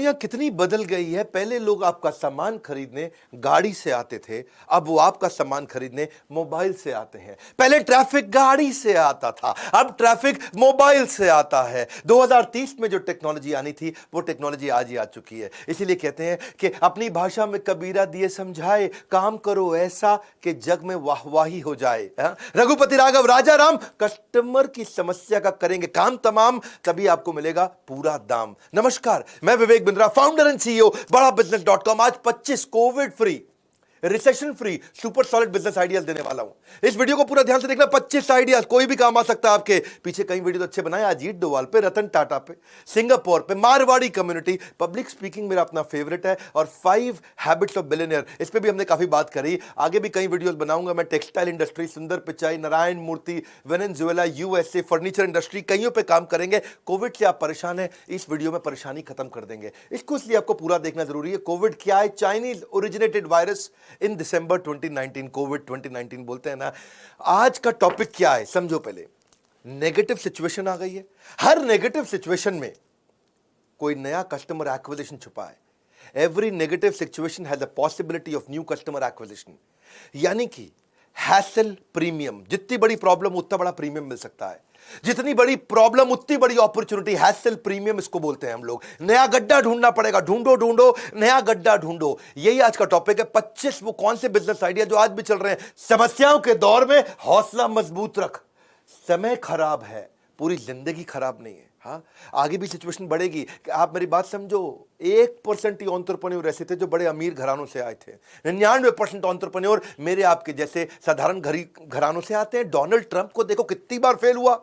दुनिया कितनी बदल गई है। पहले लोग आपका सामान खरीदने गाड़ी से आते थे, अब वो आपका सामान खरीदने मोबाइल से आते हैं। पहले ट्रैफिक गाड़ी से आता था, अब ट्रैफिक मोबाइल से आता है। 2030 में जो टेक्नोलॉजी आनी थी वो टेक्नोलॉजी आज ही आ चुकी है। इसीलिए कहते हैं कि अपनी भाषा में कबीरा दिए समझाए, काम करो ऐसा कि जग में वाहवाही हो जाए। रघुपति राघव राजा राम, कस्टमर की समस्या का करेंगे काम तमाम, तभी आपको मिलेगा पूरा दाम। नमस्कार, मैं Vivek Bindra, founder and CEO बड़ा बिजनेस .com। आज 25 Covid free, recession free, super solid business ideas देने वाला हूं। इस वीडियो को पूरा ध्यान से देखना। 25 आइडियाज, कोई भी काम आ सकता है आपके। पीछे कई वीडियो तो अच्छे बनाए, अजीत डोवाल पे, रतन टाटा पे, सिंगापुर पे, मारवाड़ी कम्युनिटी, पब्लिक स्पीकिंग मेरा अपना फेवरेट है, और 5 हैबिट्स ऑफ बिलियनियर, इस पे भी हमने काफी बात करी। आगे भी कई वीडियोस बनाऊंगा मैं। टेक्सटाइल इंडस्ट्री, सुंदर पिचाई, नारायण मूर्ति, वेनेजुएला, यूएसए, फर्नीचर इंडस्ट्री, कईयों पे काम करेंगे। कोविड से आप परेशान हैं, इस वीडियो में परेशानी खत्म कर देंगे। इसको इसलिए आपको पूरा देखना जरूरी है। कोविड क्या है? Chinese originated virus in December 2019, Covid 2019 बोलते हैं ना। आज का टॉपिक क्या है समझो। पहले नेगेटिव सिचुएशन आ गई है। हर नेगेटिव सिचुएशन में कोई नया कस्टमर एक्विजिशन छुपा है। Every negative situation has a possibility of new customer acquisition. यानी कि हैसल प्रीमियम, जितनी बड़ी प्रॉब्लम उतना बड़ा प्रीमियम मिल सकता है। जितनी बड़ी प्रॉब्लम उतनी बड़ी अपॉर्चुनिटी, हैसल प्रीमियम इसको बोलते हैं हम लोग। नया गड्ढा ढूंढना पड़ेगा, ढूंढो ढूंढो नया गड्ढा ढूंढो। यही आज का टॉपिक है। 25 वो कौन से बिजनेस आइडिया जो आज भी चल रहे हैं। समस्याओं के दौर में हौसला मजबूत रख। समय खराब है, पूरी जिंदगी खराब नहीं है। हाँ, आगे भी सिचुएशन बढ़ेगी। आप मेरी बात समझो। 1% ही एंटरप्रेन्योर ऐसे थे जो बड़े अमीर घरानों से आए थे। 99% एंटरप्रेन्योर मेरे आपके जैसे साधारण घरानों से आते हैं। डोनाल्ड ट्रंप को देखो कितनी बार फेल हुआ,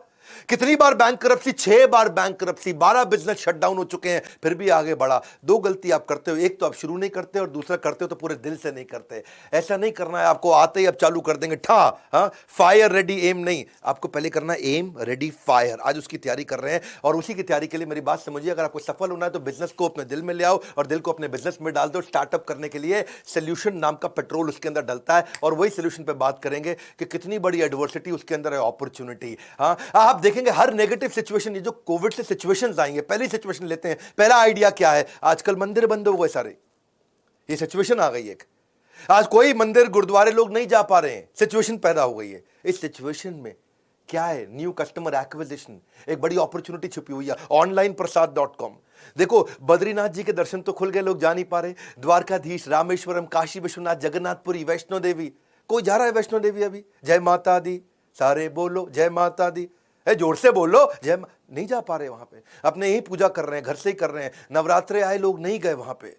कितनी बार बैंकरप्सी, 6 बार बैंकरप्सी, 12 बिजनेस शटडाउन हो चुके हैं, फिर भी आगे बढ़ा। 2 गलती आप करते हो, एक तो आप शुरू नहीं करते और दूसरा करते हो तो पूरे दिल से नहीं करते। ऐसा नहीं करना है आपको, आते ही अब चालू कर देंगे ठा। हाँ, फायर रेडी एम नहीं, आपको पहले करना है एम रेडी फायर। आज उसकी तैयारी कर रहे हैं और उसी की तैयारी के लिए मेरी बात समझिए। अगर आपको सफल होना है तो बिजनेस को अपने दिल में ले आओ और दिल को अपने बिजनेस में डाल दो। स्टार्टअप करने के लिए सोल्यूशन नाम का पेट्रोल उसके अंदर डलता है, और वही सोल्यूशन पे बात करेंगे कि कितनी बड़ी एडवर्सिटी उसके अंदर है, अपॉर्चुनिटी। हाँ, आप देखेंगे हर नेगेटिव सिचुएशन, ये जो कोविड से सिचुएशंस आएंगे, पहली सिचुएशन लेते हैं। पहला आइडिया क्या है? आजकल मंदिर बंद हो गए सारे, ये सिचुएशन आ गई एक। आज कोई मंदिर गुरुद्वारे लोग नहीं जा पा रहे हैं, सिचुएशन पैदा हो गई है। इस सिचुएशन में क्या है? न्यू कस्टमर एक्विजिशन, एक बड़ी अपॉर्चुनिटी छुपी हुई है। ऑनलाइन प्रसाद.com। देखो, बद्रीनाथ जी के दर्शन तो खुल गए, लोग जा नहीं पा रहे। द्वारकाधीश, रामेश्वरम, काशी विश्वनाथ, जगन्नाथपुरी, वैष्णो देवी, कोई जा रहा है वैष्णो देवी अभी? जय माता दी, सारे बोलो जय माता दी, जोर से बोलो जय। नहीं जा पा रहे वहां पे, अपने ही पूजा कर रहे हैं, घर से ही कर रहे हैं। नवरात्रे आए, लोग नहीं गए वहां पे।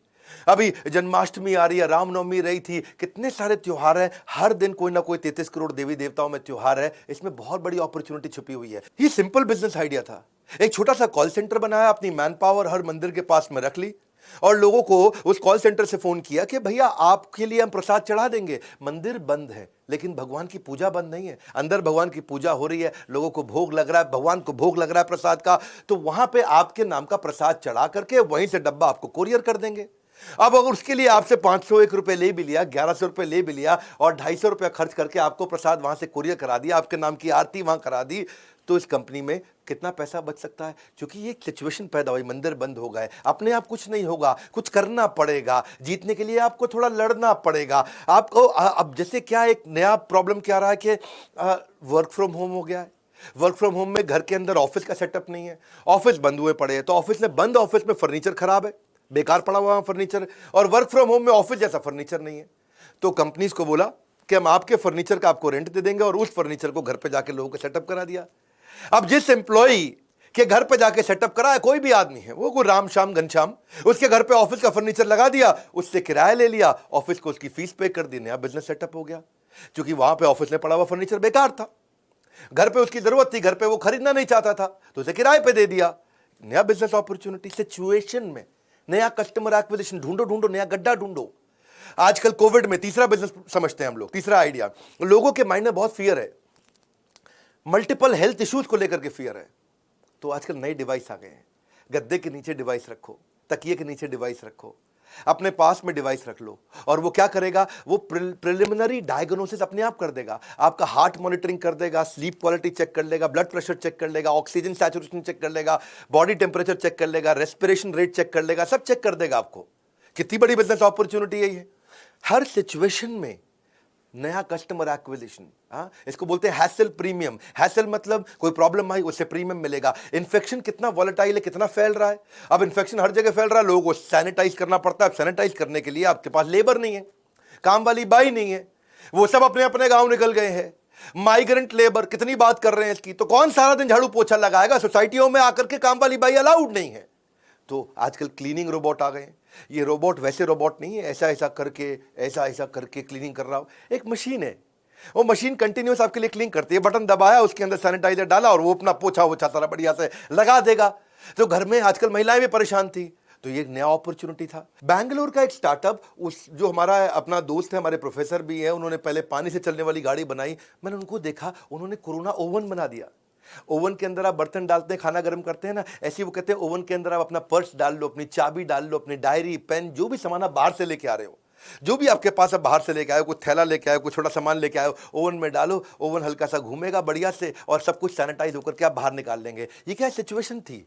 अभी जन्माष्टमी आ रही है, रामनवमी रही थी, कितने सारे त्योहार हैं। हर दिन कोई ना कोई 33 करोड़ देवी देवताओं में त्योहार है। इसमें बहुत बड़ी अपॉर्चुनिटी छुपी हुई है। ये सिंपल बिजनेस आइडिया था। एक छोटा सा कॉल सेंटर बनाया, अपनी मैन पावर हर मंदिर के पास में रख ली और लोगों को उस कॉल सेंटर से फोन किया कि भैया आपके लिए हम प्रसाद चढ़ा देंगे। मंदिर बंद है लेकिन भगवान की पूजा बंद नहीं है। अंदर भगवान की पूजा हो रही है, लोगों को भोग लग रहा है, भगवान को भोग लग रहा है प्रसाद का। तो वहां पे आपके नाम का प्रसाद चढ़ा करके वहीं से डब्बा आपको कुरियर कर देंगे। अब अगर उसके लिए आपसे 501 रुपए ले भी लिया, 1100 रुपए ले भी लिया और 250 रुपया खर्च करके आपको प्रसाद वहां से कुरियर करा दिया, आपके नाम की आरती वहां करा दी, तो इस कंपनी में कितना पैसा बच सकता है? क्योंकि ये सिचुएशन पैदा हुई, मंदिर बंद हो गए। अपने आप कुछ नहीं होगा, कुछ करना पड़ेगा। जीतने के लिए आपको थोड़ा लड़ना पड़ेगा आपको। अब जैसे क्या एक नया प्रॉब्लम क्या रहा है कि वर्क फ्रॉम होम हो गया है। वर्क फ्रॉम होम में घर के अंदर ऑफिस का सेटअप नहीं है, ऑफिस बंद हुए पड़े हैं। तो ऑफिस में बंद, ऑफिस में फर्नीचर खराब है, बेकार पड़ा हुआ फर्नीचर, और वर्क फ्रॉम होम में ऑफिस जैसा फर्नीचर नहीं है। तो कंपनीज को बोला कि हम आपके फर्नीचर का आपको रेंट दे देंगे, और उस फर्नीचर को घर पे जाके लोगों को सेटअप करा दिया। अब जिस एम्प्लॉई के घर पे जाके सेटअप करा है, कोई भी आदमी है, वो कोई राम श्याम घनश्याम, उसके घर पे ऑफिस का फर्नीचर लगा दिया, उससे किराया ले लिया, ऑफिस को उसकी फीस पे कर दी, नया बिजनेस सेटअप हो गया। क्योंकि वहां पे ऑफिस में पड़ा हुआ फर्नीचर बेकार था, घर पे उसकी जरूरत थी, घर पे वो खरीदना नहीं चाहता था, तो उसे किराए पे दे दिया, नया बिजनेस अपॉर्चुनिटी। सिचुएशन में नया कस्टमर एक्विजिशन, ढूंढो ढूंढो नया गड्ढा ढूंढो। आजकल कोविड में तीसरा बिजनेस समझते हैं हम लोग, तीसरा आइडिया। लोगों के माइंड में बहुत फियर है, मल्टीपल हेल्थ इश्यूज को लेकर के फियर है। तो आजकल नए डिवाइस आ गए हैं। गद्दे के नीचे डिवाइस रखो, तकिए के नीचे डिवाइस रखो। अपने पास में डिवाइस रख लो और वो क्या करेगा, वो प्रिलिमिनरी डायग्नोसिस अपने आप कर देगा। आपका हार्ट मॉनिटरिंग कर देगा, स्लीप क्वालिटी चेक कर लेगा, ब्लड प्रेशर चेक कर लेगा, ऑक्सीजन सैचुरेशन चेक कर लेगा, बॉडी टेम्परेचर चेक कर लेगा, रेस्पिरेशन रेट चेक कर लेगा, सब चेक कर देगा आपको। कितनी बड़ी बिजनेस अपॉर्चुनिटी है ये। हर सिचुएशन में नया कस्टमर एक्विजिशन, इसको बोलते हैं हैसल प्रीमियम। हैसल मतलब कोई प्रॉब्लम आई उससे प्रीमियम मिलेगा। इन्फेक्शन कितना वॉलेटाइल है, कितना फैल रहा है। अब इन्फेक्शन हर जगह फैल रहा है, लोगों को सैनिटाइज करना पड़ता है। सैनिटाइज करने के लिए आपके पास लेबर नहीं है, काम वाली बाई नहीं है, वो सब अपने अपने गांव निकल गए हैं। माइग्रेंट लेबर, कितनी बात कर रहे हैं इसकी। तो कौन सारा दिन झाड़ू पोछा लगाएगा, सोसाइटियों में आकर के काम वाली बाई अलाउड नहीं है। तो आजकल क्लीनिंग रोबोट आ गए हैं। ये रोबोट वैसे रोबोट नहीं है, ऐसा ऐसा करके क्लीनिंग कर रहा हो, एक मशीन है। वो मशीन कंटिन्यूस आपके लिए क्लीन करती है। बटन दबाया, उसके अंदर सैनिटाइजर डाला और वो अपना पोछा वोछा सारा बढ़िया से लगा देगा। तो घर में आजकल महिलाएं भी परेशान थी, तो ये एक नया अपॉर्चुनिटी था। बैंगलोर का एक स्टार्टअप, उस जो हमारा अपना दोस्त है, हमारे प्रोफेसर भी है, उन्होंने पहले पानी से चलने वाली गाड़ी बनाई। मैंने उनको देखा, उन्होंने कोरोना ओवन बना दिया। ओवन के अंदर आप बर्तन डालते हैं, खाना गर्म करते हैं ना, ऐसे वो कहते हैं ओवन के अंदर आप अपना पर्स डाल लो, अपनी चाबी डाल लो, अपनी डायरी पेन, जो भी सामान आप बाहर से लेके आ रहे हो, जो भी आपके पास आप बाहर से लेके आए हो, कुछ थैला लेके आए हो, कुछ छोटा सामान लेके आए हो, ओवन में डालो। ओवन हल्का सा घूमेगा बढ़िया से और सब कुछ सैनिटाइज होकर के आप बाहर निकाल लेंगे। ये क्या सिचुएशन थी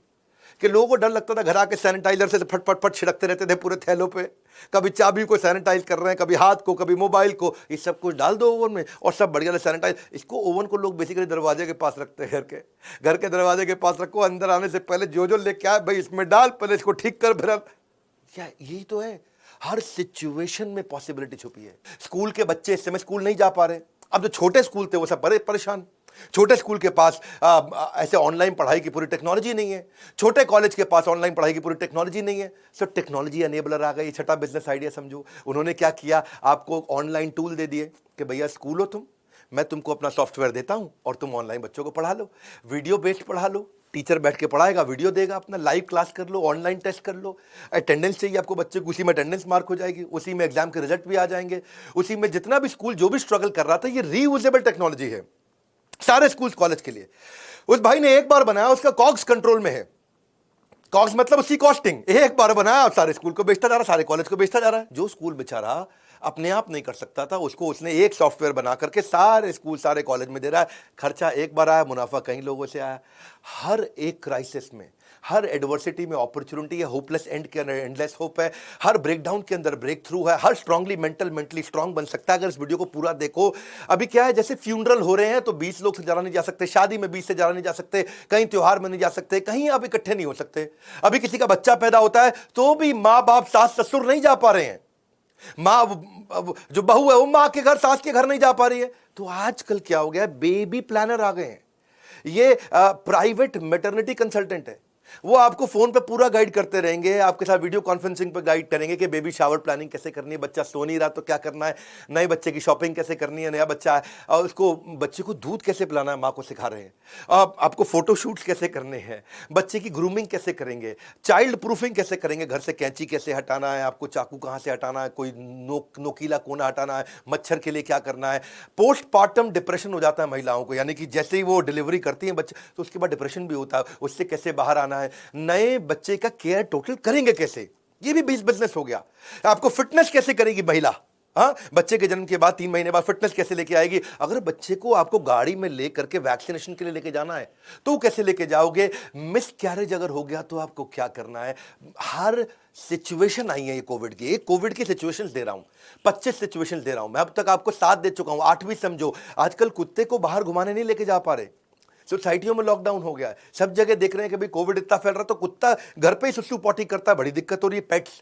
कि लोगों को डर लगता था, घर आके सैनिटाइजर से फट फट फट छिड़कते रहते थे पूरे थैलों पे। कभी चाबी को सैनिटाइज कर रहे हैं, कभी हाथ को, कभी मोबाइल को, ये सब कुछ डाल दो ओवन में और सब बढ़िया से सैनिटाइज। इसको ओवन को लोग बेसिकली दरवाजे के पास रखते हैं, घर के दरवाजे के पास रखो। अंदर आने से पहले जो जो लेके आए, भाई इसमें डाल, पहले इसको ठीक कर, फिर क्या यही तो है। हर सिचुएशन में पॉसिबिलिटी छुपी है। स्कूल के बच्चे इस समय स्कूल नहीं जा पा रहे। अब जो छोटे स्कूल थे वो सब बड़े परेशान। छोटे स्कूल के पास ऐसे ऑनलाइन पढ़ाई की पूरी टेक्नोलॉजी नहीं है। छोटे कॉलेज के पास ऑनलाइन पढ़ाई की पूरी टेक्नोलॉजी नहीं है। सो टेक्नोलॉजी एनेबलर आ गई। छठा बिजनेस आइडिया समझो, उन्होंने क्या किया, आपको ऑनलाइन टूल दे दिए कि भैया स्कूल हो तुम, मैं तुमको अपना सॉफ्टवेयर देता हूं और तुम ऑनलाइन बच्चों को पढ़ा लो, वीडियो बेस्ड पढ़ा लो। टीचर बैठ के पढ़ाएगा, वीडियो देगा, अपना लाइव क्लास कर लो, ऑनलाइन टेस्ट कर लो। अटेंडेंस चाहिए आपको बच्चे को, उसी में अटेंडेंस मार्क हो जाएगी, उसी में एग्जाम के रिजल्ट भी आ जाएंगे, उसी में जितना भी स्कूल जो भी स्ट्रगल कर रहा था, ये रीयूजेबल टेक्नोलॉजी है सारे स्कूल कॉलेज के लिए। उस भाई ने एक बार बनाया, उसका कॉग्स कंट्रोल में है। कॉग्स मतलब उसकी कॉस्टिंग, एक बार बनाया और सारे स्कूल को बेचता जा रहा, सारे कॉलेज को बेचता जा रहा है। जो स्कूल बेचारा अपने आप नहीं कर सकता था, उसको उसने एक सॉफ्टवेयर बना करके सारे स्कूल सारे कॉलेज में दे रहा है। खर्चा एक बार आया, मुनाफा कई लोगों से आया। हर एक क्राइसिस में, हर एडवर्सिटी में अपॉर्चुनिटी है। होपलेस एंड के अंदर एंडलेस होप है। हर ब्रेकडाउन के अंदर ब्रेक थ्रू है। हर स्ट्रांगली मेंटली स्ट्रांग बन सकता है अगर इस वीडियो को पूरा देखो। अभी क्या है, जैसे फ्यूनरल हो रहे हैं तो 20 लोग से ज्यादा नहीं जा सकते, शादी में 20 से ज्यादा नहीं जा सकते, कहीं त्योहार में नहीं जा सकते, कहीं आप इकट्ठे नहीं हो सकते। अभी किसी का बच्चा पैदा होता है तो भी माँ बाप सास ससुर नहीं जा पा रहे हैं। माँ जो बहू है वो माँ के घर, सास के घर नहीं जा पा रही है। तो आजकल क्या हो गया, बेबी प्लानर आ गए हैं। ये प्राइवेट मैटरनिटी कंसल्टेंट है, वो आपको फोन पे पूरा गाइड करते रहेंगे, आपके साथ वीडियो कॉन्फ्रेंसिंग पे गाइड करेंगे कि बेबी शावर प्लानिंग कैसे करनी है, बच्चा सो नहीं रहा तो क्या करना है, नए बच्चे की शॉपिंग कैसे करनी है, नया बच्चा है और उसको बच्चे को दूध कैसे पिलाना है, माँ को सिखा रहे हैं। आपको फोटोशूट्स कैसे करने हैं, बच्चे की ग्रूमिंग कैसे करेंगे, चाइल्ड प्रूफिंग कैसे करेंगे, घर से कैंची कैसे हटाना है, आपको चाकू कहाँ से हटाना है, कोई नोकीला कोना हटाना है, मच्छर के लिए क्या करना है। पोस्टपार्टम डिप्रेशन हो जाता है महिलाओं को, यानी कि जैसे ही वो डिलीवरी करती हैं बच्चे तो उसके बाद डिप्रेशन भी होता है, उससे कैसे बाहर आना है। नए बच्चे का केयर टोटल करेंगे कैसे, ये भी बिजनेस हो गया। आपको फिटनेस कैसे करेगी महिला, बच्चे के जन्म के बाद 3 महीने बाद फिटनेस कैसे लेके आएगी। अगर बच्चे को आपको गाड़ी में ले करके वैक्सीनेशन के लिए लेके जाना है तो कैसे लेके जाओगे। मिस कैरेज अगर हो गया तो आपको क्या करना है। हर सिचुएशन आई है ये कोविड की। एक कोविड की सिचुएशंस दे रहा हूं, 25 सिचुएशंस दे रहा हूं मैं। अब तक आपको 7 दे चुका हूं, 8वीं समझो। आजकल कुत्ते को बाहर घुमाने नहीं लेके जा पा रहे, सोसाइटियों में लॉकडाउन हो गया है, सब जगह देख रहे हैं कि भाई कोविड इतना फैल रहा तो कुत्ता घर पे ही सुसु पॉटी करता है, बड़ी दिक्कत हो रही है। पेट्स,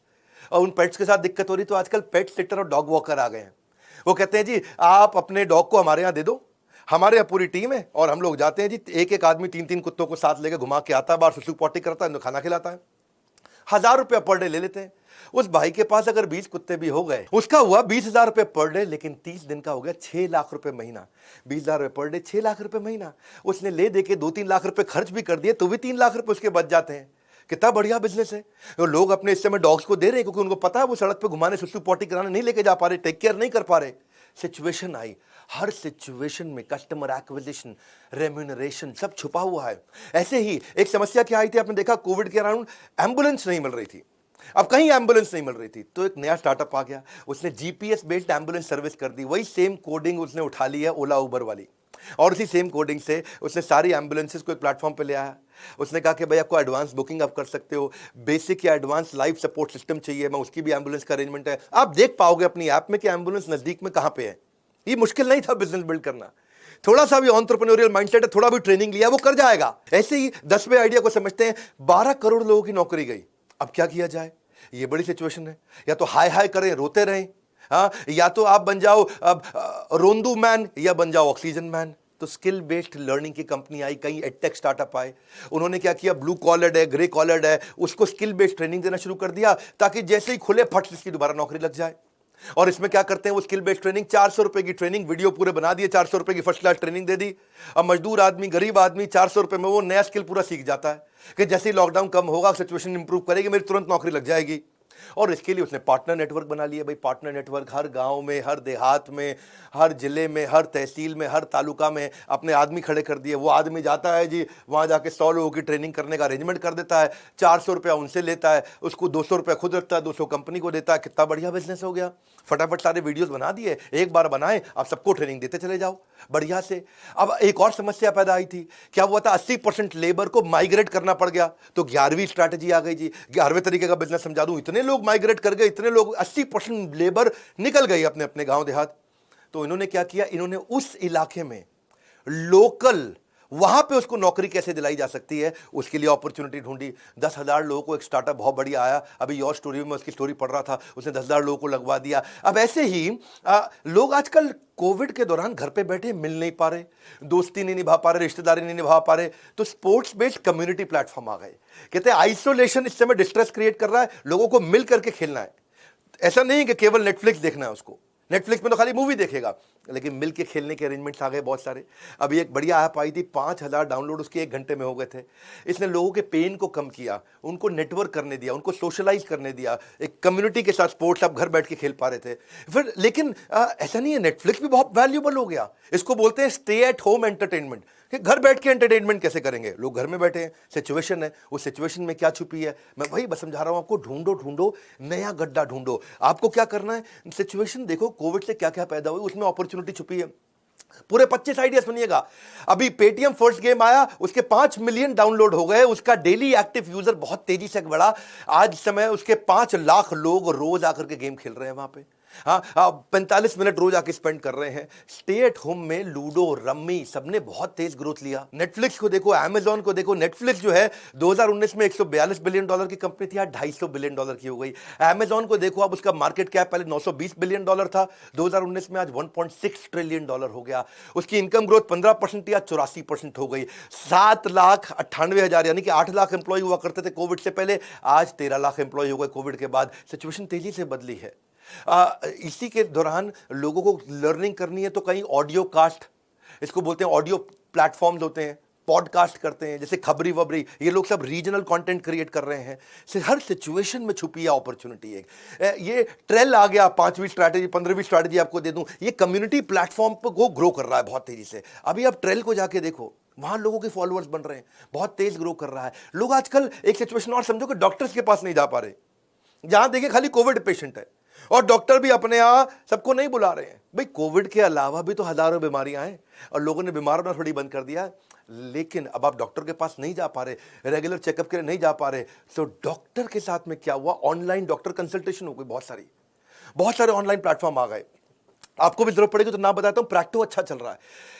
और उन पेट्स के साथ दिक्कत हो रही, तो आजकल पेट सिटर और डॉग वॉकर आ गए हैं। वो कहते हैं जी आप अपने डॉग को हमारे यहाँ दे दो, हमारे यहाँ पूरी टीम है और हम लोग जाते हैं जी, एक आदमी 3 कुत्तों को साथ लेके घुमा के आता है, बाहर सुसु पॉटी करता है, खाना खिलाता है, 1000 रुपया पर डे ले लेते हैं। उस भाई के पास अगर 20 कुत्ते भी हो गए, उसका हुआ 20,000 रुपए पर डे, लेकिन 30 दिन का हो गया 6 लाख रुपए महीना। 20,000 रुपए पर डे, 6 लाख रुपए महीना। उसने ले दे के 2-3 लाख रुपए खर्च भी कर दिए तो भी 3 लाख रुपए उसके बच जाते हैं। कितना बढ़िया बिजनेस है। तो लोग अपने इस समय डॉग्स को दे रहे हैं क्योंकि उनको पता है वो सड़क पे घुमाने, सुसु पॉटी कराने नहीं लेके जा पा रहे, टेक केयर नहीं कर पा रहे। सिचुएशन आई, हर सिचुएशन में कस्टमर एक्विजिशन, रेम्यूनरेशन सब छुपा हुआ है। ऐसे ही एक समस्या क्या आई थी, आपने देखा कोविड के अराउंड एम्बुलेंस नहीं मिल रही थी। अब कहीं एम्बुलेंस नहीं मिल रही थी, तो एक नया स्टार्टअप आ गया, उसने जीपीएस बेस्ड एम्बुलेंस सर्विस कर दी। वही सेम कोडिंग उसने उठा ली है ओला उबर वाली, और उसी सेम कोडिंग से उसने सारी एम्बुलेंसेस को एक प्लेटफॉर्म पे ले आया। उसने कहा कि भाई आपको एडवांस बुकिंग आप कर सकते हो, बेसिक या एडवांस लाइफ सपोर्ट सिस्टम चाहिए, मैं उसकी भी एम्बुलेंस का अरेंजमेंट है। आप देख पाओगे अपनी ऐप में कि एम्बुलेंस नजदीक में कहां पे है। ये मुश्किल नहीं था बिजनेस बिल्ड करना, थोड़ा सा भी एंटरप्रेन्योरियल माइंडसेट है, थोड़ा भी ट्रेनिंग लिया, वो कर जाएगा। ऐसे ही 10वें आइडिया को समझते हैं, 12 करोड़ लोगों की नौकरी गई। अब क्या किया जाए, ये बड़ी सिचुएशन है। या तो हाय हाय करें, रोते रहें, हाँ, या तो आप बन जाओ अब रोंदू मैन, या बन जाओ ऑक्सीजन मैन। तो स्किल बेस्ड लर्निंग की कंपनी आई, कई एडटेक स्टार्टअप आए। उन्होंने क्या किया, ब्लू कॉलर्ड है, ग्रे कॉलर्ड है, उसको स्किल बेस्ड ट्रेनिंग देना शुरू कर दिया, ताकि जैसे ही खुले फट इसकी दोबारा नौकरी लग जाए। और इसमें क्या करते हैं, वो स्किल बेस्ड ट्रेनिंग, 400 रुपए की ट्रेनिंग, वीडियो पूरे बना दिए, 400 रुपए की फर्स्ट क्लास ट्रेनिंग दे दी। अब मजदूर आदमी, गरीब आदमी 400 रुपए में वो नया स्किल पूरा सीख जाता है कि जैसे ही लॉकडाउन कम होगा, सिचुएशन इंप्रूव करेगी, मेरी तुरंत नौकरी लग जाएगी। और इसके लिए उसने पार्टनर नेटवर्क बना लिया। भाई पार्टनर नेटवर्क हर गांव में, हर देहात में, हर जिले में, हर तहसील में, हर तालुका में अपने आदमी खड़े कर दिए। वो आदमी जाता है जी, वहां जाके 100 लोगों की ट्रेनिंग करने का अरेंजमेंट कर देता है, 400 रुपया उनसे लेता है, उसको 200 रुपया खुद रखता है, 200 कंपनी को देता है। कितना बढ़िया बिजनेस हो गया। फटाफट सारे वीडियोस बना दिए, एक बार बनाए, आप सबको ट्रेनिंग देते चले जाओ बढ़िया से। अब एक और समस्या पैदा आई थी, क्या हुआ था, 80% लेबर को माइग्रेट करना पड़ गया। तो 11वीं स्ट्रैटेजी आ गई जी, 11वें तरीके का बिजनेस समझा दूं। इतने लोग माइग्रेट कर गए, इतने लोग, 80% लेबर निकल गई अपने अपने गांव देहात। तो इन्होंने क्या किया, इन्होंने उस इलाके में लोकल, वहां पे उसको नौकरी कैसे दिलाई जा सकती है, उसके लिए अपॉर्चुनिटी ढूंढी। 10,000 लोगों को, एक स्टार्टअप बहुत बढ़िया आया, अभी योर स्टोरी में उसकी स्टोरी पढ़ रहा था, उसने 10,000 लोगों को लगवा दिया। अब ऐसे ही लोग आजकल कोविड के दौरान घर पे बैठे मिल नहीं पा रहे, दोस्ती नहीं निभा पा रहे, रिश्तेदारी नहीं निभा पा रहे, तो स्पोर्ट्स बेस्ड कम्युनिटी प्लेटफॉर्म आ गए। कहते हैं आइसोलेशन इस समय डिस्ट्रेस क्रिएट कर रहा है, लोगों को मिल करके खेलना है। ऐसा नहीं है कि केवल नेटफ्लिक्स देखना है उसको, नेटफ्लिक्स में तो खाली मूवी देखेगा, लेकिन मिल के खेलने के अरेंजमेंट्स आ गए बहुत सारे। अभी एक बढ़िया ऐप आई थी, 5,000 डाउनलोड उसके 1 घंटे में हो गए थे। इसने लोगों के पेन को कम किया, उनको नेटवर्क करने दिया, उनको सोशलाइज करने दिया, एक कम्युनिटी के साथ स्पोर्ट्स आप घर बैठ के खेल पा रहे थे। फिर लेकिन ऐसा नहीं है, नेटफ्लिक्स भी बहुत वैल्यूबल हो गया। इसको बोलते हैं स्टे एट होम एंटरटेनमेंट, कि घर बैठ के एंटरटेनमेंट कैसे करेंगे, लोग घर में बैठे हैं, सिचुएशन है, उस सिचुएशन में क्या छुपी है, मैं वही बस समझा रहा हूं आपको। ढूंढो ढूंढो, नया गड्ढा ढूंढो। आपको क्या करना है, सिचुएशन देखो, कोविड से क्या क्या पैदा हुई, उसमें अपॉर्चुनिटी छुपी है। पूरे 25 आइडिया सुनिएगा। अभी पेटीएम फर्स्ट गेम आया, उसके 5 मिलियन डाउनलोड हो गए, उसका डेली एक्टिव यूजर बहुत तेजी से बढ़ा। आज समय उसके 5 लाख लोग रोज आकर के गेम खेल रहे हैं वहां पे। हाँ, 45 मिनट रोज आके स्पेंड कर रहे हैं। स्टे एट होम में लूडो, रम्मी, सबने बहुत तेज ग्रोथ लिया। नेटफ्लिक्स को देखो, अमेजॉन को देखो। नेटफ्लिक्स जो है 2019 में $142 बिलियन की कंपनी थी, आज $250 बिलियन की हो गई। अमेजॉन को देखो, अब उसका मार्केट कैप पहले $920 बिलियन था 2019 में, आज $1.6 ट्रिलियन हो गया। उसकी इनकम ग्रोथ 15% या 84% हो गई। 7,98,000 यानी कि 8 लाख एम्प्लॉय हुआ करते थे कोविड से पहले, आज 13 लाख एम्प्लॉय हो गए कोविड के बाद। सिचुएशन तेजी से बदली है। इसी के दौरान लोगों को लर्निंग करनी है, तो कहीं ऑडियो कास्ट, इसको बोलते हैं, ऑडियो प्लेटफॉर्म्स होते हैं, पॉडकास्ट करते हैं, जैसे खबरी वबरी, ये लोग सब रीजनल कंटेंट क्रिएट कर रहे हैं। हर सिचुएशन में छुपी है अपॉर्चुनिटी। ये ट्रेल आ गया, 5वीं स्ट्रैटेजी, 15वीं स्ट्रैटेजी आपको दे दूं। ये कम्युनिटी प्लेटफॉर्म को ग्रो कर रहा है बहुत तेजी से। अभी आप ट्रेल को जाके देखो, वहां लोगों के फॉलोअर्स बन रहे हैं, बहुत तेज ग्रो कर रहा है। लोग आजकल, एक सिचुएशन और समझो कि डॉक्टर्स के पास नहीं जा पा रहे, जहां देखिए खाली कोविड पेशेंट है, और डॉक्टर भी अपने यहां सबको नहीं बुला रहे हैं। भाई कोविड के अलावा भी तो हजारों बीमारियां हैं, और लोगों ने बीमार होना थोड़ी बंद कर दिया। लेकिन अब आप डॉक्टर के पास नहीं जा पा रहे, रेगुलर चेकअप के लिए नहीं जा पा रहे, तो डॉक्टर के साथ में क्या हुआ, ऑनलाइन डॉक्टर कंसल्टेशन हो गई। बहुत सारे ऑनलाइन प्लेटफॉर्म आ गए। आपको भी जरूरत पड़ेगी तो नाम बताता हूं, प्रैक्टो अच्छा चल रहा है,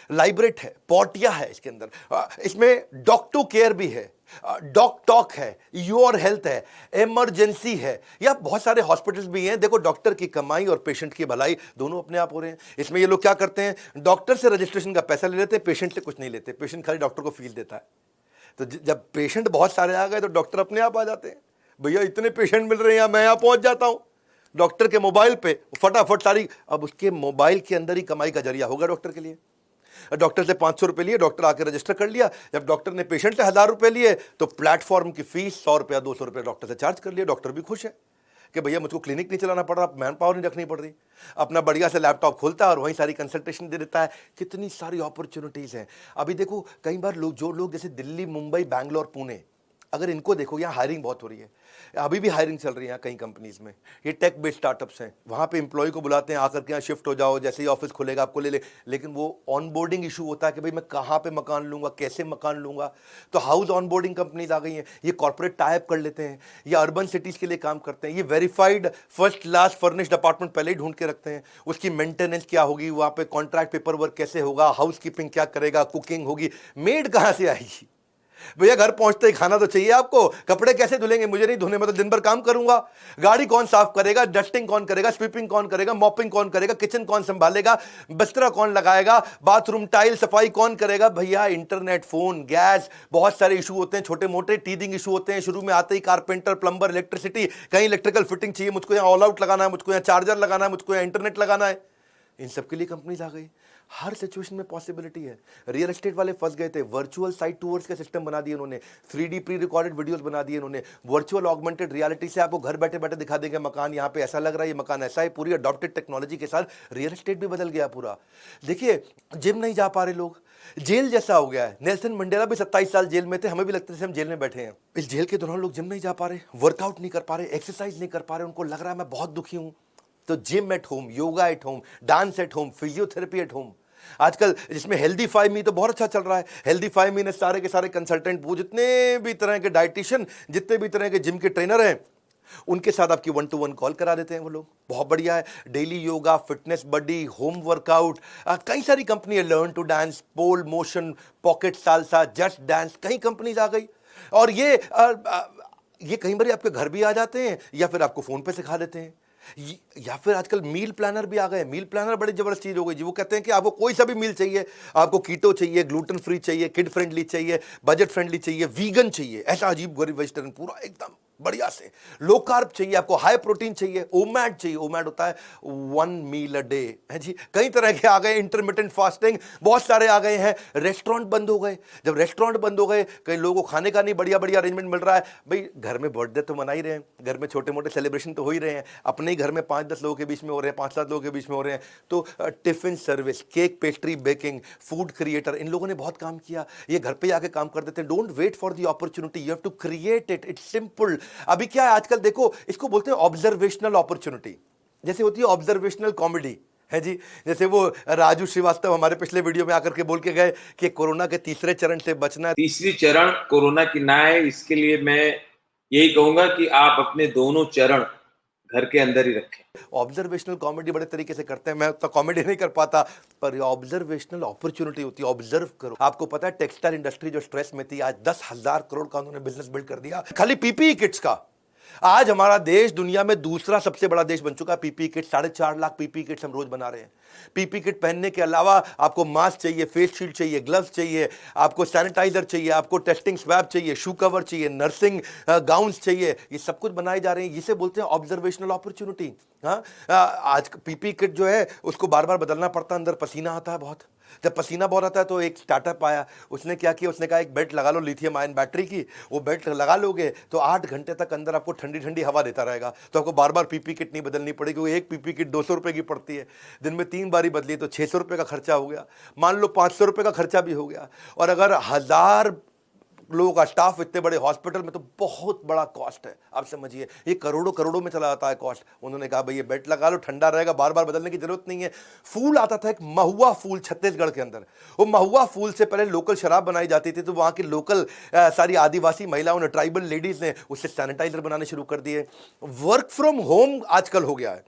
लाइब्रेट है, पोर्टिया है इसके अंदर, इसमें डॉक्टो केयर भी है, डॉक टॉक है, योर हेल्थ है, इमरजेंसी है, या बहुत सारे हॉस्पिटल्स भी हैं। देखो, डॉक्टर की कमाई और पेशेंट की भलाई दोनों अपने आप हो रहे हैं। इसमें ये लोग क्या करते हैं, डॉक्टर से रजिस्ट्रेशन का पैसा ले लेते हैं, पेशेंट से कुछ नहीं लेते, पेशेंट खाली डॉक्टर को फीस देता है। तो जब पेशेंट बहुत सारे आ गए तो डॉक्टर अपने आप आ जाते हैं, भैया इतने पेशेंट मिल रहे हैं, मैं यहां पहुंच जाता हूं डॉक्टर के मोबाइल पे, फटाफट सारी, अब उसके मोबाइल के अंदर ही कमाई का जरिया होगा डॉक्टर के लिए। डॉक्टर से 500 रुपए लिए, डॉक्टर आके रजिस्टर कर लिया। जब डॉक्टर ने पेशेंट से 1,000 रुपए लिए, तो प्लेटफॉर्म की फीस 100 रुपया 200 रुपये डॉक्टर से चार्ज कर लिया। डॉक्टर भी खुश है कि भैया मुझको क्लिनिक नहीं चलाना पड़ रहा, मैन पावर नहीं रखनी पड़ रही, अपना बढ़िया से लैपटॉप खोलता है और वहीं सारी कंसल्टेशन दे देता है। कितनी सारी अपॉर्चुनिटीज हैं। अभी देखो, कई बार लोग, जो लोग जैसे दिल्ली, मुंबई, बैंगलोर, पुणे, अगर इनको देखो, यहाँ हायरिंग बहुत हो रही है, अभी भी हायरिंग चल रही है यहाँ कई कंपनीज में। ये टेक बेस्ड स्टार्टअप्स हैं, वहाँ पे एम्प्लॉय को बुलाते हैं, आकर के यहाँ शिफ्ट हो जाओ, जैसे ही ऑफिस खुलेगा आपको ले ले। लेकिन वो ऑनबोर्डिंग इशू होता है कि भाई मैं कहाँ पे मकान लूँगा, कैसे मकान लूँगा। तो हाउस ऑनबोर्डिंग कंपनीज आ गई हैं, ये कॉर्पोरेट टाइप कर लेते हैं, ये अर्बन सिटीज़ के लिए काम करते हैं, ये verified first class furnished apartment पहले ही ढूंढ के रखते हैं। उसकी मेंटेनेंस क्या होगी, वहाँ पे कॉन्ट्रैक्ट पेपर वर्क कैसे होगा, हाउस कीपिंग क्या करेगा, कुकिंग होगी, मेड कहाँ से आएगी। भैया घर पहुंचते ही खाना तो चाहिए आपको, कपड़े कैसे धुलेंगे, मुझे नहीं धुने, मैं तो दिन भर काम करूंगा। गाड़ी कौन साफ करेगा, डस्टिंग कौन करेगा, स्वीपिंग कौन करेगा, मॉपिंग कौन करेगा, किचन कौन संभालेगा, बिस्तरा कौन लगाएगा, बाथरूम टाइल सफाई कौन करेगा। भैया इंटरनेट, फोन, गैस, बहुत सारे इशू होते हैं, छोटे मोटे टीदिंग इशू होते हैं। शुरू में आते ही कारपेंटर, प्लम्बर, इलेक्ट्रिसिटी, कहीं इलेक्ट्रिकल फिटिंग चाहिए, मुझको यहाँ ऑल आउट लगाना है, मुझको यहाँ चार्जर लगाना है, मुझको यहाँ इंटरनेट लगाना है। इन सब के लिए कंपनीज आ गई। हर सिचुएशन में पॉसिबिलिटी है। रियल एस्टेट वाले फंस गए थे, वर्चुअल साइट टूर्स का सिस्टम बना दिए उन्होंने, 3D प्री रिकॉर्डेड वीडियोस बना दिए उन्होंने, वर्चुअल ऑगमेंटेड रियलिटी से आपको घर बैठे बैठे दिखा देंगे मकान यहाँ पे ऐसा लग रहा है, ये मकान ऐसा है। पूरी अडॉप्टेड टेक्नोलॉजी के साथ रियल एस्टेट भी बदल गया पूरा। देखिए जिम नहीं जा पा रहे लोग, जेल जैसा हो गया है। नेल्सन मंडेला भी 27 साल जेल में थे, हमें भी लगता है हम जेल में बैठे हैं। इस जेल के दौरान लोग जिम नहीं जा पा रहे, वर्कआउट नहीं कर पा रहे, एक्सरसाइज नहीं कर पा रहे, उनको लग रहा है मैं बहुत दुखी हूं। तो gym at home, yoga at home, dance at home, physiotherapy at home. आजकल जिसमें हेल्दीफाई मी तो बहुत अच्छा चल रहा है। हेल्दीफाई मी ने सारे के सारे कंसल्टेंट, वो जितने भी तरह के डाइटिशियन, जितने भी तरह के जिम के ट्रेनर हैं, उनके साथ आपकी 1-to-1 कॉल करा देते हैं वो लोग। बहुत बढ़िया है। Daily yoga, fitness buddy, home workout, कई सारी कंपनी है, learn to dance, pole motion, pocket salsa, just dance, कई कंपनीज आ गई। और ये कई बार आपके घर भी आ जाते हैं या फिर आपको फोन पे सिखा देते हैं। या फिर आजकल मील प्लानर भी आ गए। मील प्लानर बड़ी जबरदस्त चीज हो गई जी। वो कहते हैं कि आपको कोई सा भी मील चाहिए, आपको कीटो चाहिए, ग्लूटेन फ्री चाहिए, किड फ्रेंडली चाहिए, बजट फ्रेंडली चाहिए, वीगन चाहिए, ऐसा अजीब गरीब वेजिटेरियन पूरा एकदम बढ़िया से, लो कार्ब चाहिए, आपको हाई प्रोटीन चाहिए, ओमैड चाहिए। ओमैड होता है 1 मील अ डे है जी। कई तरह के आ गए, इंटरमिटेंट फास्टिंग बहुत सारे आ गए हैं। रेस्टोरेंट बंद हो गए। जब रेस्टोरेंट बंद हो गए, कई लोगों को खाने का नहीं बढ़िया बढ़िया अरेंजमेंट मिल रहा है। भाई घर में बर्थडे तो मना ही रहे हैं, घर में छोटे मोटे सेलिब्रेशन तो हो ही रहे हैं, अपने ही घर में 5-10 लोगों के बीच में हो रहे हैं, 5-7 लोगों के बीच में हो रहे हैं। तो tiffin service, cake, pastry, baking, food creator, इन लोगों ने बहुत काम किया। ये घर पे आके काम कर देते हैं। Don't wait for the opportunity, you have to create it, it's simple. अभी क्या है आजकल देखो, इसको बोलते हैं ऑब्जर्वेशनल अपॉर्चुनिटी। जैसे होती है ऑब्जर्वेशनल कॉमेडी है जी। जैसे वो राजू श्रीवास्तव हमारे पिछले वीडियो में आकर के बोल के गए कि कोरोना के तीसरे चरण से बचना है। तीसरी चरण कोरोना की ना है, इसके लिए मैं यही कहूंगा कि आप अपने दोनों चरण घर के अंदर ही रखें। ऑब्जर्वेशनल कॉमेडी बड़े तरीके से करते हैं, मैं तो कॉमेडी नहीं कर पाता, पर ऑब्जर्वेशनल अपॉर्चुनिटी होती है। ऑब्जर्व करो। आपको पता है टेक्सटाइल इंडस्ट्री जो स्ट्रेस में थी, आज 10,000 करोड़ का उन्होंने बिजनेस बिल्ड कर दिया खाली पीपीई किट्स का। आज हमारा देश दुनिया में दूसरा सबसे बड़ा देश बन चुका है। PP kit 4.5 lakh PP kits हम रोज बना रहे हैं। पीपी किट पहनने के अलावा आपको मास्क चाहिए, फेस शील्ड चाहिए, ग्लव्स चाहिए, आपको सैनिटाइजर चाहिए, आपको टेस्टिंग स्वैब चाहिए, शू कवर चाहिए, नर्सिंग गाउन्स चाहिए। ये सब कुछ बनाए जा रहे हैं। इसे बोलते हैं ऑब्जर्वेशनल अपॉर्चुनिटी। हाँ, आज पीपी किट जो है उसको बार बार बदलना पड़ता है, अंदर पसीना आता है बहुत। जब पसीना बहुत आता है तो एक स्टार्टअप आया, उसने क्या किया, उसने कहा एक बेल्ट लगा लो लिथियम आयन बैटरी की। वो बेल्ट लगा लोगे तो 8 घंटे तक अंदर आपको ठंडी ठंडी हवा देता रहेगा, तो आपको बार बार पीपी किट नहीं बदलनी पड़ेगी। क्योंकि एक पीपी किट 200 रुपए की पड़ती है, दिन में 3 बारी बदली तो 600 रुपए का खर्चा हो गया। मान लो 500 रुपए का खर्चा भी हो गया। और अगर 1000 लोगों का स्टाफ इतने बड़े हॉस्पिटल में, तो बहुत बड़ा कॉस्ट है। आप समझिए ये करोड़ों करोड़ों में चला जाता है कॉस्ट। उन्होंने कहा भाई ये बेल्ट लगा लो, ठंडा रहेगा, बार बार बदलने की जरूरत नहीं है। फूल आता था एक महुआ फूल छत्तीसगढ़ के अंदर। वो महुआ फूल से पहले लोकल शराब बनाई जाती थी, तो वहां की लोकल सारी आदिवासी महिलाओं ने, ट्राइबल लेडीज ने उससे सैनिटाइजर बनाने शुरू कर दिए। वर्क फ्रॉम होम आजकल हो गया है।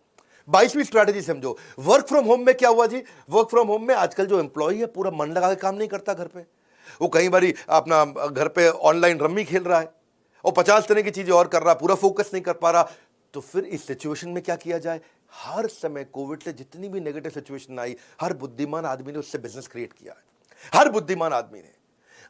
22वीं स्ट्रैटेजी समझो। वर्क फ्रॉम होम में क्या हुआ जी, वर्क फ्रॉम होम में आजकल जो एम्प्लॉय है पूरा मन लगा के काम नहीं करता घर पे। वो कई बारी अपना घर पे ऑनलाइन रम्मी खेल रहा है और 50 तरह की चीजें और कर रहा है, पूरा फोकस नहीं कर पा रहा। तो फिर इस सिचुएशन में क्या किया जाए। हर समय कोविड से जितनी भी नेगेटिव सिचुएशन आई, हर बुद्धिमान आदमी ने उससे बिजनेस क्रिएट किया है। हर बुद्धिमान आदमी ने।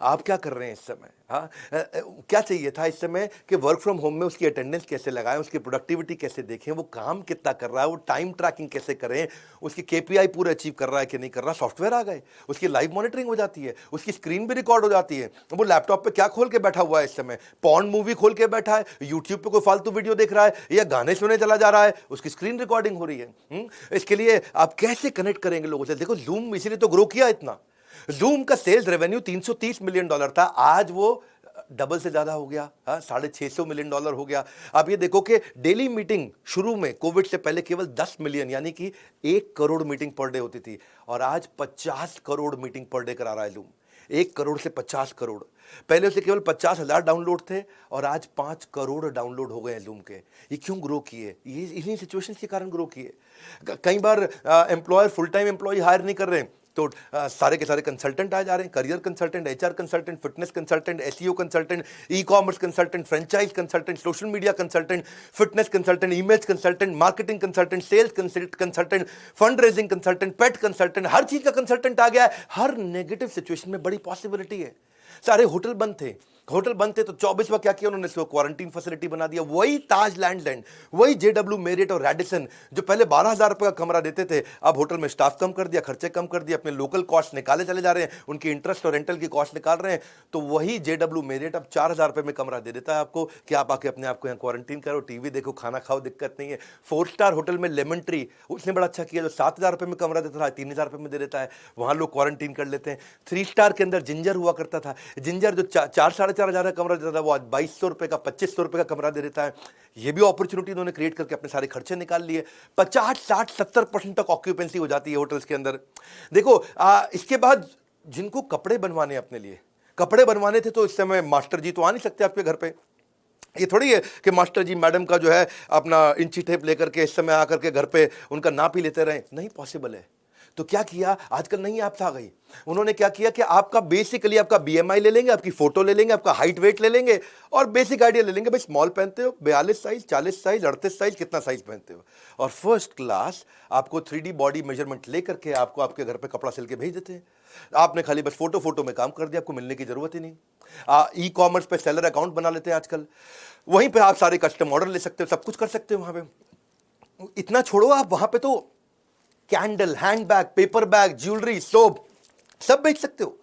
आप क्या कर रहे हैं इस समय? हाँ, क्या चाहिए था इस समय कि वर्क फ्रॉम होम में उसकी अटेंडेंस कैसे लगाएं, उसकी प्रोडक्टिविटी कैसे देखें, वो काम कितना कर रहा है, वो टाइम ट्रैकिंग कैसे करें, उसकी केपीआई पूरा अचीव कर रहा है कि नहीं कर रहा। सॉफ्टवेयर आ गए, उसकी लाइव मॉनिटरिंग हो जाती है, उसकी स्क्रीन भी रिकॉर्ड हो जाती है। वो लैपटॉप पे क्या खोल के बैठा हुआ है इस समय, पॉर्न मूवी खोल के बैठा है, यूट्यूब पे कोई फालतू वीडियो देख रहा है या गाने सुने चला जा रहा है, उसकी स्क्रीन रिकॉर्डिंग हो रही है। इसके लिए आप कैसे कनेक्ट करेंगे लोगों से? देखो जूम इसीलिए तो ग्रो किया इतना। जूम का सेल्स रेवेन्यू $330 मिलियन था, आज वो डबल से ज़्यादा हो गया, $650 मिलियन हो गया। आप ये देखो कि डेली मीटिंग शुरू में कोविड से पहले केवल 10 मिलियन यानी कि 1 करोड़ मीटिंग पर डे होती थी, और आज 50 करोड़ मीटिंग पर डे करा रहा है लूम। 1 करोड़ से 50 करोड़। पहले उसे केवल 50,000 डाउनलोड थे और आज 5 करोड़ डाउनलोड हो गए हैं लूम के। ये क्यों ग्रो किए? ये इन्हीं सिचुएशन के कारण ग्रो किए। कई बार employer full time employ hire नहीं कर रहे हैं, तो सारे के सारे कंसल्टेंट आ जा रहे हैं, career consultant, HR consultant, fitness consultant, SEO consultant, e commerce consultant, franchise consultant, social media consultant, fitness consultant, image consultant, marketing consultant, sales consultant, fundraising consultant, pet consultant, हर चीज का कंसल्टेंट आ गया है। हर negative situation में बड़ी possibility है। सारे hotel बंद थे, तो 24वां क्या किया उन्होंने? क्वारंटीन फैसिलिटी बना दिया। वही ताज लैंड, वही जेडब्ल्यू मेरिट और रैडिसन जो पहले 12,000 रुपए का कमरा देते थे, अब होटल में स्टाफ कम कर दिया, खर्चे कम कर दिया, अपने लोकल कॉस्ट निकाले चले जा रहे हैं, उनकी इंटरेस्ट और रेंटल की कॉस्ट निकाल रहे हैं। तो वही जेडब्ल्यू मेरिट अब 4,000 रुपए में कमरा दे देता है आपको कि आप आके अपने आप को यहाँ क्वारंटीन करो, टीवी देखो, खाना खाओ, दिक्कत नहीं है। 4 स्टार होटल में लेमन ट्री, उसने बड़ा अच्छा किया, जो 7,000 रुपए में कमरा देता था 3,000 रुपए में दे देता है, वहां लोग क्वारंटीन कर लेते हैं। 3 स्टार के अंदर जिंजर हुआ करता था, जिंजर जो 4-4,500 का कमरा देता था, वो आज 2,200 रुपए का, 2,500 रुपए का कमरा दे देता है। ये भी अपॉर्चुनिटी उन्होंने क्रिएट करके अपने सारे खर्चे निकाल लिए। 50, 60, 70% तक ऑक्यूपेंसी हो जाती है होटल्स के अंदर। देखो इसके बाद जिनको कपड़े बनवाने अपने लिए कपड़े बनवाने थे, तो इस समय मास्टर जी तो आ नहीं सकते आपके घर पे। ये थोड़ी है कि मास्टर जी मैडम का जो है अपना इंची टेप लेकर के इस समय आकर के घर पे उनका नाप ही लेते रहे, नहीं पॉसिबल है। तो क्या किया, आजकल नई ऐप्स आ गई, उन्होंने क्या किया कि आपका बेसिकली आपका बीएमआई ले लेंगे, आपकी फोटो ले लेंगे, आपका हाइट वेट ले लेंगे और बेसिक आइडिया ले लेंगे, भाई स्मॉल पहनते हो 42 साइज, 40 साइज, 38 साइज, कितना साइज पहनते हो, और फर्स्ट क्लास आपको 3D बॉडी मेजरमेंट लेकर के आपको आपके घर पे कपड़ा सिल के भेज देते हैं। आपने खाली बस फोटो में काम कर दिया, आपको मिलने की जरूरत ही नहीं। ई कॉमर्स पे सेलर अकाउंट बना लेते हैं आजकल, वहीं पे आप सारे कस्टम ऑर्डर ले सकते हो, सब कुछ कर सकते हो वहां पे। इतना छोड़ो, आप वहां पे तो candle, handbag, paper bag, jewellery, soap सब बेच सकते हो,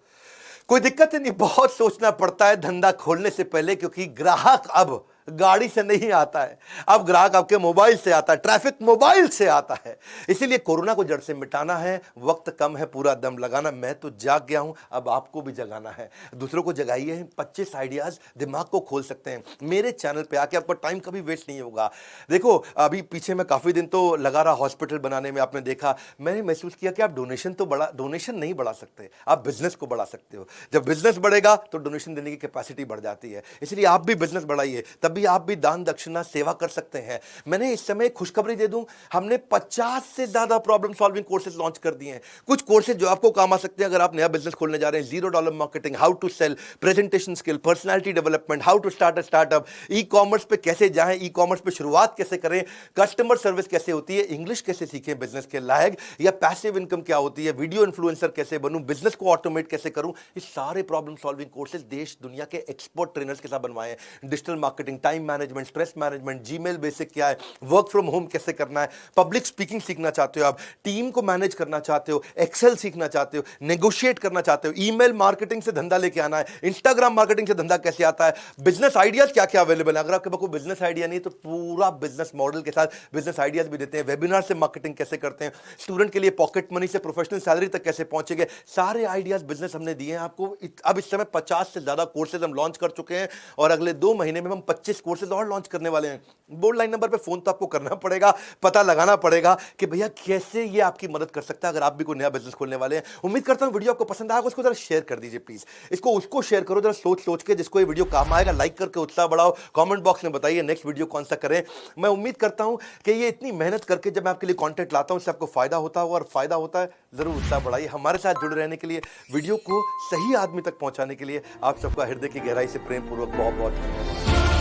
कोई दिक्कत नहीं। बहुत सोचना पड़ता है धंधा खोलने से पहले, क्योंकि ग्राहक अब गाड़ी से नहीं आता है, अब ग्राहक आपके मोबाइल से आता है, ट्रैफिक मोबाइल से आता है। इसीलिए कोरोना को जड़ से मिटाना है, वक्त कम है, पूरा दम लगाना। मैं तो जाग गया हूं, अब आपको भी जगाना है, दूसरों को जगाइए। 25 आइडियाज दिमाग को खोल सकते हैं। मेरे चैनल पे आके आपका टाइम कभी वेस्ट नहीं होगा। देखो अभी पीछे मैं काफी दिन तो लगा रहा हॉस्पिटल बनाने में, आपने देखा, मैंने महसूस किया कि आप डोनेशन नहीं बढ़ा सकते, आप बिजनेस को बढ़ा सकते हो। जब बिजनेस बढ़ेगा तो डोनेशन देने की कैपेसिटी बढ़ जाती है। इसलिए आप भी बिजनेस बढ़ाइए, भी आप भी दान दक्षिणा सेवा कर सकते हैं। मैंने इस समय खुशखबरी दे दूं, हमने 50 से ज्यादा प्रॉब्लम सॉल्विंग कोर्सेज लॉन्च कर दिए हैं। कुछ कोर्सेज जो आपको काम आ सकते हैं अगर आप नया बिजनेस खोलने जा रहे हैं। $0 marketing, how to sell, presentation skill, personality development, how to start a startup, e commerce पे कैसे जाएं, ई कॉमर्स पे शुरुआत कैसे करें, कस्टमर सर्विस कैसे होती है, इंग्लिश कैसे सीखें बिजनेस के लायक, या पैसिव इनकम क्या होती है, वीडियो इन्फ्लुएंसर कैसे बनूं, बिजनेस को ऑटोमेट कैसे करूं। ये सारे प्रॉब्लम सॉल्विंग कोर्सेज देश दुनिया के एक्सपर्ट ट्रेनर्स के साथ बनवाए हैं। Digital marketing, time management, stress management, Gmail basic क्या है, वर्क फ्रॉम होम कैसे करना है, पब्लिक स्पीकिंग सीखना चाहते हो आप, टीम को मैनेज करना चाहते हो, एक्सेल सीखना चाहते हो, नेगोशिएट करना चाहते हो, ईमेल मार्केटिंग से धंधा लेके आना है, इंस्टाग्राम मार्केटिंग से धंधा कैसे आता है, बिजनेस आइडियाज क्या क्या अवेलेबल है। अगर आपके पास कोई बिजनेस आइडिया नहीं तो पूरा बिजनेस मॉडल के साथ बिजनेस आइडियाज भी देते हैं। वेबिनार से मार्केटिंग कैसे करते हैं, स्टूडेंट के लिए पॉकेट मनी से प्रोफेशनल सैलरी तक कैसे पहुंचेंगे, सारे आइडियाज बिजनेस हमने दिए हैं आपको। अब इस समय 50 से ज्यादा कोर्सेज हम लॉन्च कर चुके हैं और अगले 2 महीने में हम 25 कोर्सेज और लॉन्च करने वाले हैं। बोर्ड लाइन नंबर पे फोन तो आपको करना पड़ेगा, पता लगाना पड़ेगा कि भैया कैसे ये आपकी मदद कर सकता है अगर आप भी कोई नया बिजनेस खोलने वाले हैं। उम्मीद करता हूं वीडियो आपको पसंद आएगा, उसको जरा शेयर कर दीजिए प्लीज, इसको उसको शेयर करो जरा सोच के, जिसको ये वीडियो काम आएगा। लाइक करके उत्साह बढ़ाओ, कमेंट बॉक्स में बताइए नेक्स्ट वीडियो कौन सा करें। मैं उम्मीद करता हूं कि ये इतनी मेहनत करके जब मैं आपके लिए कंटेंट लाता हूं इससे आपको फायदा होता होगा, और फायदा होता है जरूर उत्साह बढ़ाइए। हमारे साथ जुड़े रहने के लिए, वीडियो को सही आदमी तक पहुंचाने के लिए आप सबका हृदय की गहराई से प्रेम पूर्वक बहुत बहुत धन्यवाद।